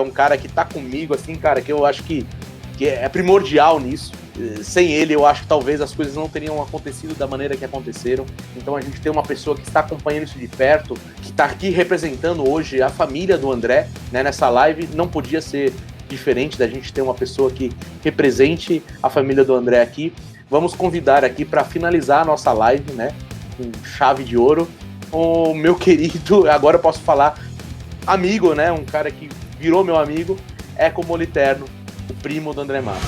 um cara que tá comigo, assim, cara, que eu acho que é primordial nisso. Sem ele, eu acho que talvez as coisas não teriam acontecido da maneira que aconteceram. Então a gente tem uma pessoa que está acompanhando isso de perto, que está aqui representando hoje a família do André, né, nessa live. Não podia ser diferente da gente ter uma pessoa que represente a família do André aqui. Vamos convidar aqui para finalizar a nossa live, né, com chave de ouro, o meu querido, agora eu posso falar, amigo, né, um cara que virou meu amigo, Eco Moliterno, o primo do André Matos.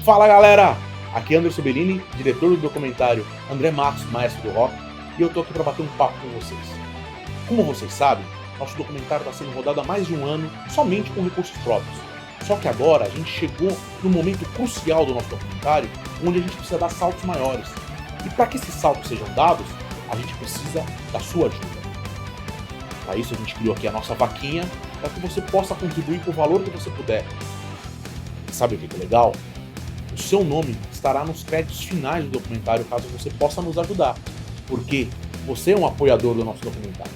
Fala galera, aqui é Anderson Bellini, diretor do documentário André Matos, Maestro do Rock, e eu tô aqui para bater um papo com vocês. Como vocês sabem, nosso documentário está sendo rodado há mais de um ano somente com recursos próprios. Só que agora a gente chegou no momento crucial do nosso documentário, onde a gente precisa dar saltos maiores. E para que esses saltos sejam dados, a gente precisa da sua ajuda. Para isso a gente criou aqui a nossa vaquinha, para que você possa contribuir com o valor que você puder. Sabe o que é legal? O seu nome estará nos créditos finais do documentário, caso você possa nos ajudar, porque você é um apoiador do nosso documentário.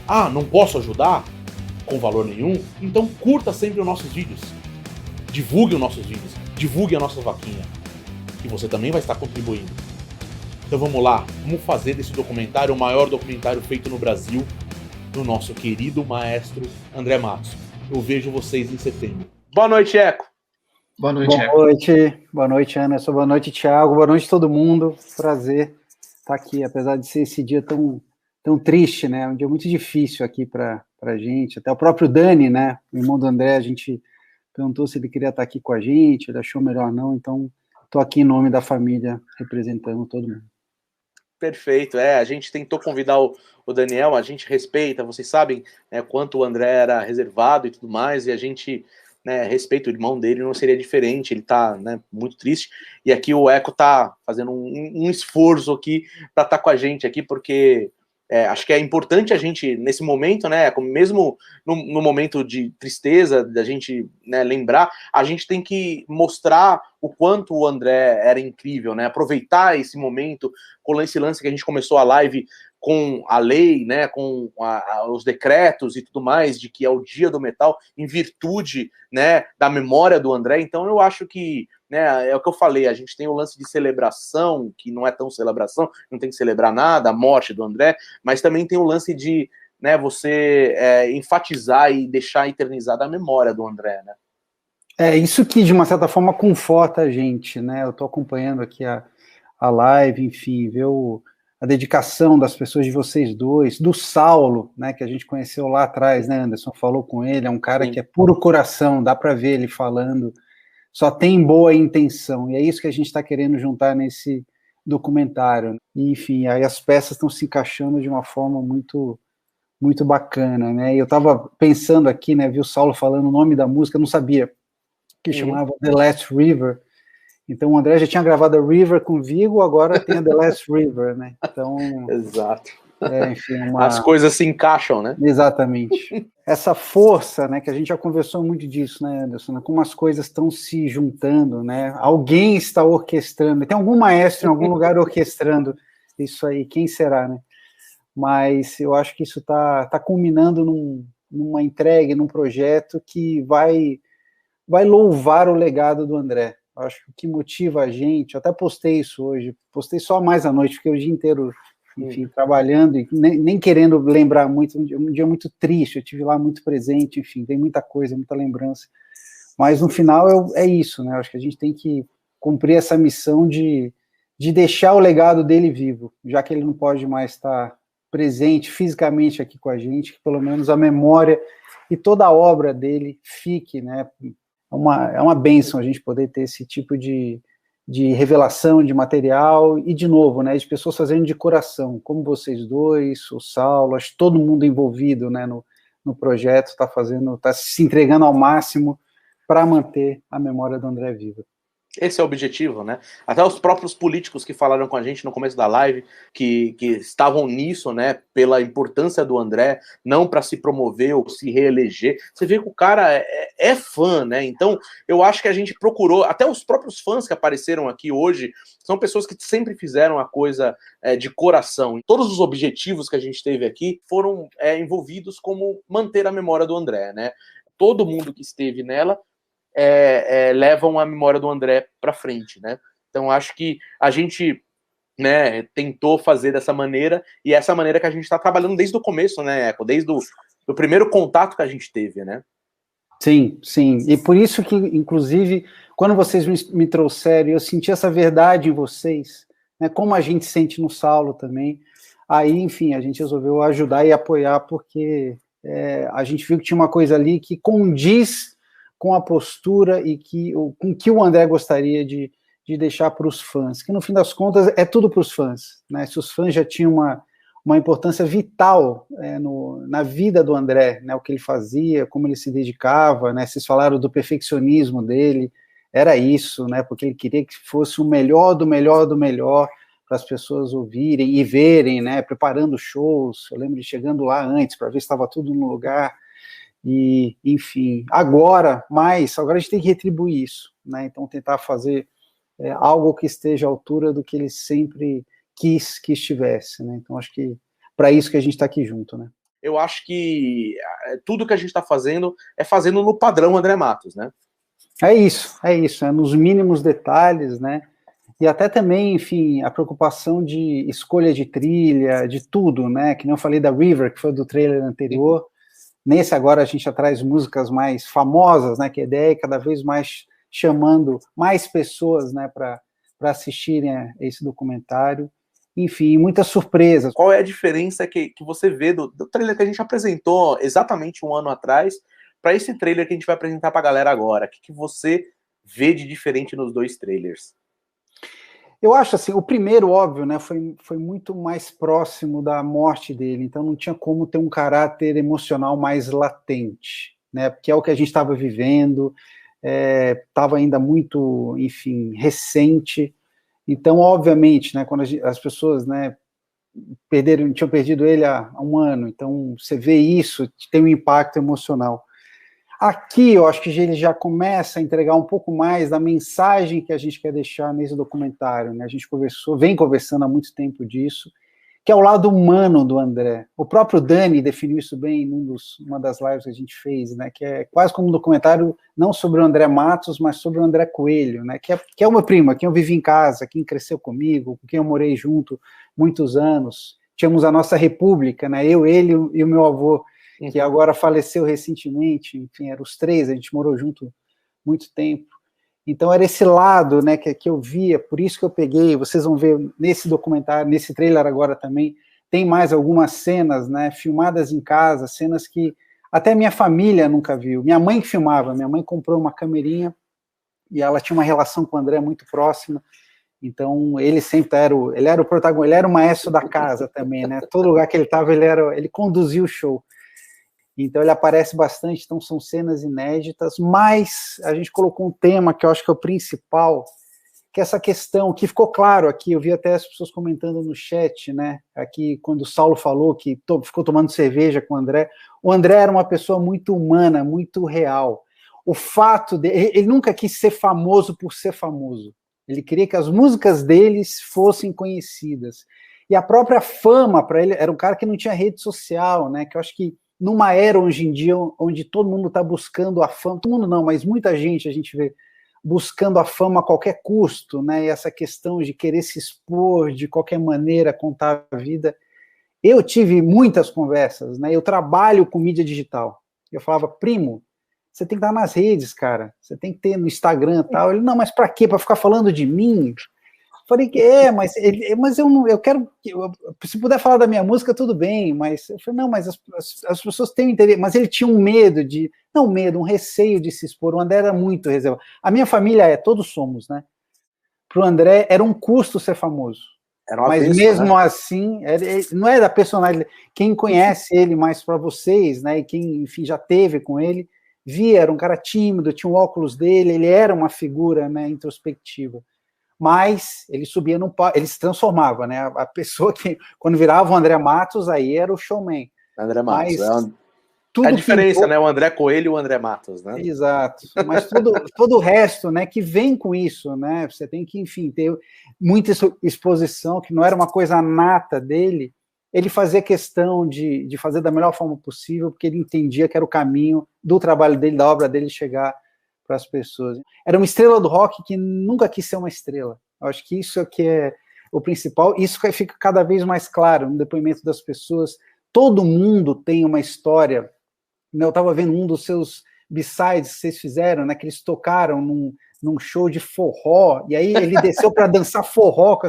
Ah, não posso ajudar? Com valor nenhum? Então curta sempre os nossos vídeos, divulgue os nossos vídeos, divulgue a nossa vaquinha, que você também vai estar contribuindo. Então vamos lá, vamos fazer desse documentário o maior documentário feito no Brasil, do nosso querido maestro André Matos. Eu vejo vocês em setembro. Boa noite, Eco. Boa noite, Anderson. Boa noite, Thiago. Boa noite, todo mundo. Prazer estar aqui, apesar de ser esse dia tão triste, né? Um dia muito difícil aqui para a gente. Até o próprio Dani, né? O irmão do André, a gente perguntou se ele queria estar aqui com a gente, ele achou melhor não, então estou aqui em nome da família, representando todo mundo. Perfeito, a gente tentou convidar o Daniel, a gente respeita, vocês sabem, né, quanto o André era reservado e tudo mais, e a gente... né, respeito o irmão dele, não seria diferente, ele tá, né, muito triste, e aqui o Eco tá fazendo um esforço aqui para estar com a gente aqui, porque acho que é importante a gente, nesse momento, né, mesmo no momento de tristeza, da gente, né, lembrar, a gente tem que mostrar o quanto o André era incrível, né, aproveitar esse momento, com esse lance que a gente começou a live com a lei, né, com os decretos e tudo mais, de que é o dia do metal, em virtude, né, da memória do André. Então eu acho que, né, é o que eu falei, a gente tem o lance de celebração, que não é tão celebração, não tem que celebrar nada, a morte do André, mas também tem o lance de, né, você enfatizar e deixar eternizada a memória do André, né. É isso que, de uma certa forma, conforta a gente, né, eu estou acompanhando aqui a live, enfim, ver a dedicação das pessoas, de vocês dois, do Saulo, né, que a gente conheceu lá atrás, né, Anderson falou com ele, é um cara Sim. que é puro coração, dá para ver ele falando, só tem boa intenção, e é isso que a gente está querendo juntar nesse documentário. E, enfim, aí as peças estão se encaixando de uma forma muito, muito bacana, né, e eu estava pensando aqui, né, vi o Saulo falando o nome da música, eu não sabia, que chamava The Last River. Então o André já tinha gravado a River com Vigo, agora tem a The Last River, né? Então, exato. Enfim, as coisas se encaixam, né? Exatamente. Essa força, né, que a gente já conversou muito disso, né, Anderson, né, como as coisas estão se juntando, né? Alguém está orquestrando, tem algum maestro em algum lugar orquestrando isso aí, quem será, né? Mas eu acho que isso tá culminando numa entrega, num projeto que vai louvar o legado do André. Acho que o que motiva a gente, eu até postei isso hoje, postei só mais à noite, fiquei o dia inteiro, enfim, trabalhando e nem querendo lembrar muito, um dia muito triste, eu tive lá muito presente, enfim, tem muita coisa, muita lembrança, mas no final é isso, né, acho que a gente tem que cumprir essa missão de deixar o legado dele vivo, já que ele não pode mais estar presente fisicamente aqui com a gente, que pelo menos a memória e toda a obra dele fique, né. É uma bênção a gente poder ter esse tipo de revelação de material e, de novo, né, de pessoas fazendo de coração, como vocês dois, o Saulo, acho que todo mundo envolvido, né, no projeto está se entregando ao máximo para manter a memória do André viva. Esse é o objetivo, né? Até os próprios políticos que falaram com a gente no começo da live, que estavam nisso, né? Pela importância do André, não para se promover ou se reeleger. Você vê que o cara é fã, né? Então, eu acho que a gente procurou, até os próprios fãs que apareceram aqui hoje, são pessoas que sempre fizeram a coisa de coração. Todos os objetivos que a gente teve aqui foram envolvidos como manter a memória do André, né? Todo mundo que esteve nela levam a memória do André para frente, né? Então acho que a gente, né, tentou fazer dessa maneira, e essa maneira que a gente está trabalhando desde o começo, né, Eco? Desde o primeiro contato que a gente teve, né? Sim, sim. E por isso que, inclusive, quando vocês me trouxeram, eu senti essa verdade em vocês, né, como a gente sente no Saulo também. Aí, enfim, a gente resolveu ajudar e apoiar, porque a gente viu que tinha uma coisa ali que condiz com a postura e com o que o André gostaria de deixar para os fãs, que no fim das contas é tudo para os fãs, né? Se os fãs já tinham uma importância vital na vida do André, né? O que ele fazia, como ele se dedicava, né? Vocês falaram do perfeccionismo dele, era isso, né? Porque ele queria que fosse o melhor do melhor do melhor para as pessoas ouvirem e verem, né? Preparando shows, eu lembro de chegando lá antes para ver se estava tudo no lugar. E, enfim, agora a gente tem que retribuir isso, né? Então tentar fazer algo que esteja à altura do que ele sempre quis que estivesse, né? Então acho que para isso que a gente está aqui junto, né? Eu acho que tudo que a gente está fazendo é fazendo no padrão André Matos, né? É isso, nos mínimos detalhes, né? E até também, enfim, a preocupação de escolha de trilha, de tudo, né? Que nem eu falei da River, que foi do trailer anterior. Nesse agora a gente já traz músicas mais famosas, né? Que a ideia é cada vez mais chamando mais pessoas, né? Para assistirem a esse documentário. Enfim, muitas surpresas. Qual é a diferença que você vê do trailer que a gente apresentou exatamente um ano atrás para esse trailer que a gente vai apresentar para a galera agora? O que você vê de diferente nos dois trailers? Eu acho assim, o primeiro, óbvio, né, foi muito mais próximo da morte dele, então não tinha como ter um caráter emocional mais latente, né, porque é o que a gente estava vivendo, estava ainda muito, enfim, recente. Então, obviamente, né, quando as pessoas, né, tinham perdido ele há um ano, então você vê isso, tem um impacto emocional. Aqui eu acho que ele já começa a entregar um pouco mais da mensagem que a gente quer deixar nesse documentário, né? A gente vem conversando há muito tempo disso, que é o lado humano do André. O próprio Dani definiu isso bem em uma das lives que a gente fez, né? Que é quase como um documentário não sobre o André Matos, mas sobre o André Coelho, né? Que é o meu primo, quem eu vivi em casa, quem cresceu comigo, com quem eu morei junto muitos anos. Tínhamos a nossa república, né? Eu, ele e o meu avô, que agora faleceu recentemente. Enfim, eram os três, a gente morou junto muito tempo. Então era esse lado, né, que eu via, por isso que eu peguei, vocês vão ver nesse documentário, nesse trailer agora também, tem mais algumas cenas, né, filmadas em casa, cenas que até minha família nunca viu. Minha mãe que filmava, minha mãe comprou uma camerinha e ela tinha uma relação com o André muito próxima, então ele sempre era o protagonista, ele era o maestro da casa também, né, todo lugar que ele estava, ele conduzia o show. Então ele aparece bastante, então são cenas inéditas, mas a gente colocou um tema que eu acho que é o principal, que é essa questão, que ficou claro aqui, eu vi até as pessoas comentando no chat, né, aqui quando o Saulo falou que ficou tomando cerveja com o André era uma pessoa muito humana, muito real. O fato ele nunca quis ser famoso por ser famoso, ele queria que as músicas deles fossem conhecidas, e a própria fama para ele, era um cara que não tinha rede social, né, que eu acho que numa era hoje em dia onde todo mundo está buscando a fama, todo mundo não, mas muita gente a gente vê buscando a fama a qualquer custo, né? E essa questão de querer se expor de qualquer maneira, contar a vida. Eu tive muitas conversas, né? Eu trabalho com mídia digital. Eu falava, primo, você tem que estar nas redes, cara. Você tem que ter no Instagram e tal. Ele, não, mas para quê? Para ficar falando de mim? Falei que mas eu quero, se puder falar da minha música, tudo bem, mas eu falei, não, mas as pessoas têm interesse, mas ele tinha um medo um receio de se expor. O André era muito reservado. A minha família todos somos, né? Para o André era um custo ser famoso. Mas mesmo assim, não é da personalidade. Quem conhece ele mais para vocês, né? E quem, enfim, já teve com ele, via, era um cara tímido, tinha o óculos dele, ele era uma figura, né, introspectiva. Mas ele subia no palco, ele se transformava, né? A pessoa que, quando virava o André Matos, aí era o showman. André Matos, mas tudo a diferença, né? O André Coelho e o André Matos, né? Exato. Mas todo o resto, né, que vem com isso, né? Você tem que, enfim, ter muita exposição, que não era uma coisa nata dele. Ele fazia questão de fazer da melhor forma possível, porque ele entendia que era o caminho do trabalho dele, da obra dele, chegar para as pessoas. Era uma estrela do rock que nunca quis ser uma estrela. Eu acho que isso é que é o principal. Isso fica cada vez mais claro no depoimento das pessoas. Todo mundo tem uma história. Eu estava vendo um dos seus B-sides que vocês fizeram, né, que eles tocaram num show de forró, e aí ele desceu para dançar forró.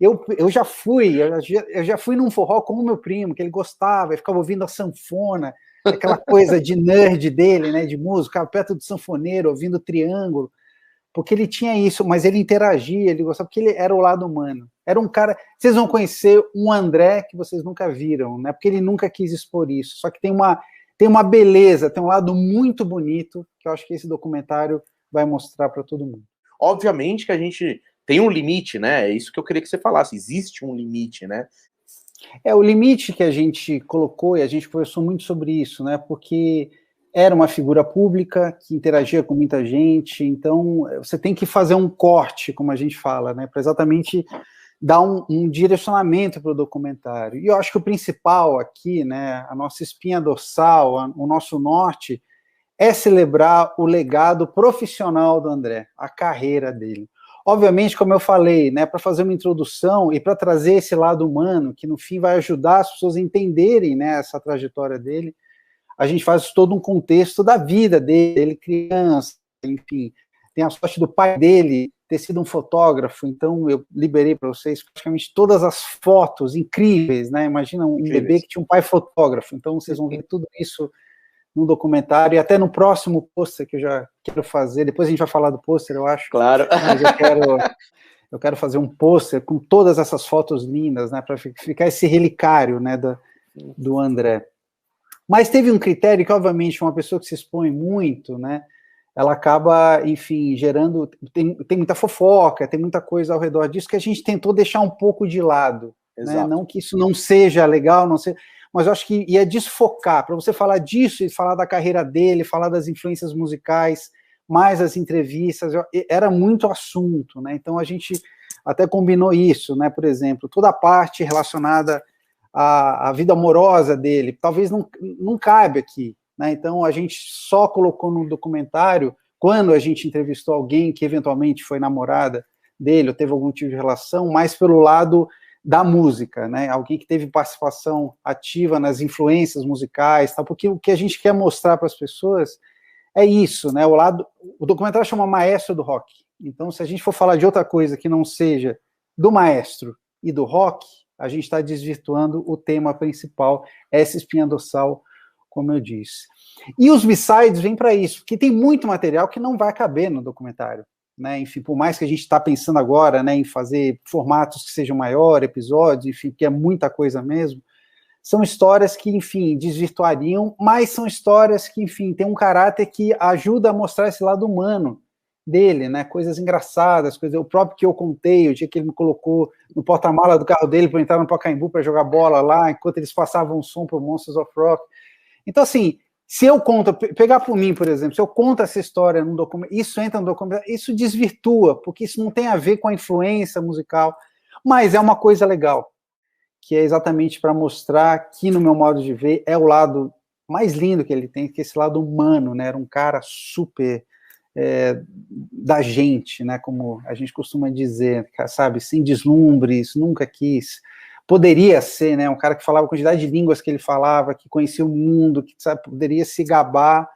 Eu já fui num forró com o meu primo, que ele gostava, ele ficava ouvindo a sanfona, aquela coisa de nerd dele, né, de música, perto do sanfoneiro, ouvindo triângulo, porque ele tinha isso, mas ele interagia, ele gostava, porque ele era o lado humano. Era um cara... Vocês vão conhecer um André que vocês nunca viram, né, porque ele nunca quis expor isso, só que tem uma beleza, tem um lado muito bonito, que eu acho que esse documentário vai mostrar para todo mundo. Obviamente que a gente tem um limite, né? É isso que eu queria que você falasse. Existe um limite, né? O limite que a gente colocou, e a gente conversou muito sobre isso, né? Porque era uma figura pública que interagia com muita gente, então você tem que fazer um corte, como a gente fala, né? Para exatamente dar um direcionamento para o documentário. E eu acho que o principal aqui, né, a nossa espinha dorsal, o nosso norte, é celebrar o legado profissional do André, a carreira dele. Obviamente, como eu falei, né, para fazer uma introdução e para trazer esse lado humano, que no fim vai ajudar as pessoas a entenderem, né, essa trajetória dele, a gente faz todo um contexto da vida dele, criança, enfim, tem a sorte do pai dele ter sido um fotógrafo, então eu liberei para vocês praticamente todas as fotos incríveis, né? Imagina um bebê que tinha um pai fotógrafo, então vocês vão ver tudo isso no documentário, e até no próximo pôster que eu já quero fazer, depois a gente vai falar do pôster, eu acho. Claro. Mas eu quero fazer um pôster com todas essas fotos lindas, né, para ficar esse relicário, né, do André. Mas teve um critério que, obviamente, uma pessoa que se expõe muito, né, ela acaba, enfim, gerando... Tem muita fofoca, tem muita coisa ao redor disso que a gente tentou deixar um pouco de lado. Né? Não que isso não seja legal, não seja, mas eu acho que ia desfocar, para você falar disso e falar da carreira dele, falar das influências musicais, mais as entrevistas, era muito assunto, né? Então a gente até combinou isso, né? Por exemplo, toda a parte relacionada à vida amorosa dele, talvez não cabe aqui, né? Então a gente só colocou no documentário quando a gente entrevistou alguém que eventualmente foi namorada dele ou teve algum tipo de relação, mais pelo lado da música, né? Alguém que teve participação ativa nas influências musicais, tá? Porque o que a gente quer mostrar para as pessoas é isso, né? O documentário chama Maestro do Rock. Então, se a gente for falar de outra coisa que não seja do maestro e do rock, a gente está desvirtuando o tema principal, essa espinha dorsal, como eu disse. E os B-sides vêm para isso, porque tem muito material que não vai caber no documentário. Né, enfim, por mais que a gente está pensando agora, né, em fazer formatos que sejam maior, episódios, enfim, que é muita coisa mesmo, são histórias que, enfim, desvirtuariam, mas são histórias que, enfim, tem um caráter que ajuda a mostrar esse lado humano dele, né, coisas engraçadas, o próprio que eu contei, o dia que ele me colocou no porta-mala do carro dele para entrar no Pacaembu para jogar bola lá, enquanto eles passavam um som para o Monsters of Rock. Então, assim, se eu conto, pegar por mim, por exemplo, se eu conto essa história num documento, isso entra no documento, isso desvirtua, porque isso não tem a ver com a influência musical, mas é uma coisa legal, que é exatamente para mostrar que, no meu modo de ver, é o lado mais lindo que ele tem, que é esse lado humano, né? Era um cara super da gente, né? Como a gente costuma dizer, sabe? Sem deslumbres, nunca quis... Poderia ser, né, um cara que falava a quantidade de línguas que ele falava, que conhecia o mundo, que sabe, poderia se gabar,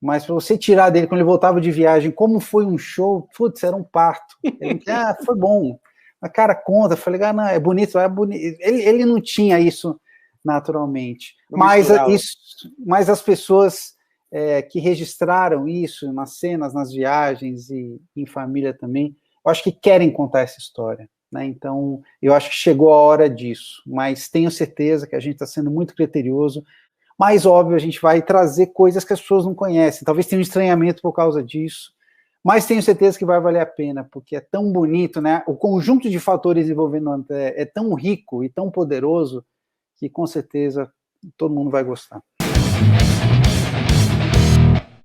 mas para você tirar dele, quando ele voltava de viagem, como foi um show, putz, era um parto. Ele, foi bom. A cara conta, falei, não, é bonito, é bonito. Ele não tinha isso naturalmente. Mas as pessoas que registraram isso nas cenas, nas viagens e em família também, eu acho que querem contar essa história. Né? Então, eu acho que chegou a hora disso, mas tenho certeza que a gente está sendo muito criterioso. Mas, óbvio, a gente vai trazer coisas que as pessoas não conhecem. Talvez tenha um estranhamento por causa disso. Mas tenho certeza que vai valer a pena, porque é tão bonito, né? O conjunto de fatores envolvendo o André é tão rico e tão poderoso que, com certeza, todo mundo vai gostar.